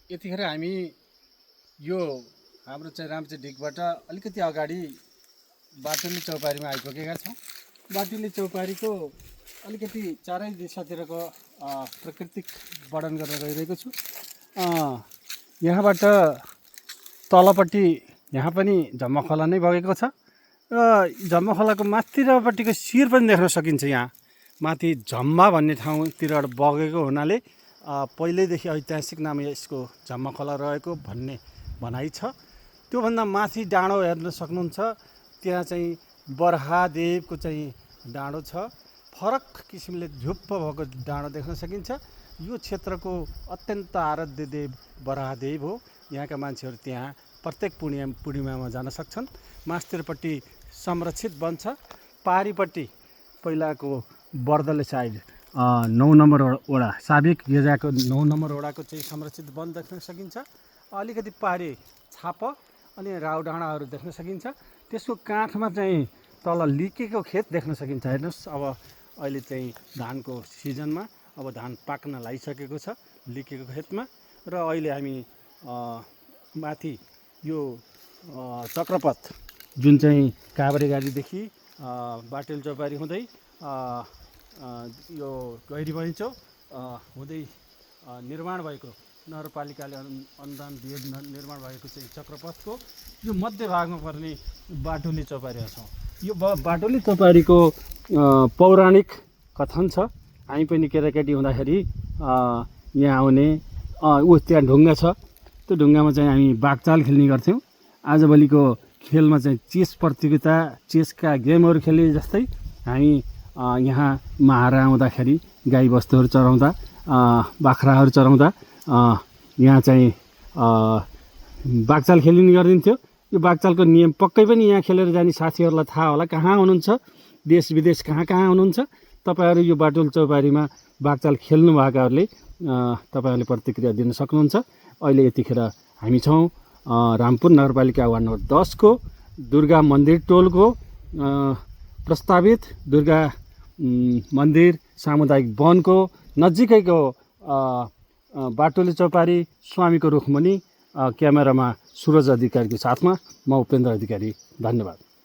यतिखेर हामी यो हाम्रो चाहिँ रामचे ढिकबाट अलिकति अगाडि बाटुली चौपारीमा आइपुगेका छौँ। बाटुली चौपारीको अलिकति चारै दिशातिरको प्राकृतिक वर्णन गर्न गइरहेको छु। यहाँबाट तलपट्टि यहाँ पनि झम्मा खोला नै बगेको छ र झम्मा खोलाको माथिल्लोपट्टिको शिर पनि देख्न सकिन्छ। यहाँ माथि झम्मा भन्ने ठाउँतिरबाट बगेको हुनाले पहिल्यैदेखि ऐतिहासिक नाम यसको झम्मा खोला रहेको भन्ने भनाइ छ। त्योभन्दा माथि डाँडो हेर्न सक्नुहुन्छ, त्यहाँ चाहिँ बराहदेवको चाहिँ डाँडो छ। फरक किसिमले झुप्प भएको डाँडो देख्न सकिन्छ। यो क्षेत्रको अत्यन्त आराध्य देव बराहदेव हो। यहाँका मान्छेहरू त्यहाँ प्रत्येक पूर्णिमामा जान सक्छन्। मास्तिरपट्टि संरक्षित वन छ। पारीपट्टि पहिलाको बर्दले साइड 9 नम्बर वडा साबिक गेजाको 9 नम्बर वडाको चाहिँ संरक्षित वन देख्न सकिन्छ। अलिकति पारी छाप अनि राउ डाँडाहरू देख्न सकिन्छ। त्यसको काठमा चाहिँ तल लिकेको खेत देख्न सकिन्छ। हेर्नुहोस्, अब अहिले चाहिँ धानको सिजनमा अब धान पाक्न लागिसकेको छ लिकेको खेतमा। र अहिले हामी माथि यो चक्रपथ जुन चाहिँ काभ्रेगाडीदेखि बाटुली चौपारी हुँदै यो गैरी बहिँचो हुँदै निर्माण भएको नगरपालिकाले अनुदान दिए निर्माण भएको चाहिँ चक्रपथको यो मध्य भागमा पर्ने बाटुली चौपारीमा छौँ। यो बाटुली चौपारीको पौराणिक कथन छ। हामी पनि केटाकेटी हुँदाखेरि यहाँ आउने त्यहाँ ढुङ्गा छ। त्यो ढुङ्गामा चाहिँ हामी बाघचाल खेल्ने गर्थ्यौँ। आजभोलिको खेलमा चाहिँ चेस प्रतियोगिता, चेसका गेमहरू खेले जस्तै हामी यहाँ माहारा आउँदाखेरि गाई बस्तुहरू चराउँदा, बाख्राहरू चराउँदा यहाँ चाहिँ बाघचाल खेलिने गरिन्थ्यो। यो बाघचालको नियम पक्कै पनि यहाँ खेलेर जाने साथीहरूलाई थाहा होला। कहाँ हुनुहुन्छ, देश विदेश कहाँ हुनुहुन्छ तपाईँहरू, यो बाटुली चौपारीमा बाघचाल खेल्नु भएकाहरूले तपाईँहरूले प्रतिक्रिया दिन सक्नुहुन्छ। अहिले यतिखेर हामी छौँ रामपुर नगरपालिका वार्ड नम्बर 10 को दुर्गा मन्दिर टोलको प्रस्तावित दुर्गा मन्दिर सामुदायिक वनको नजिकैको बाटुली चौपारी स्वामीको रुखमुनि। क्यामेरामा सुरज अधिकारीको साथमा म उपेन्द्र अधिकारी। धन्यवाद।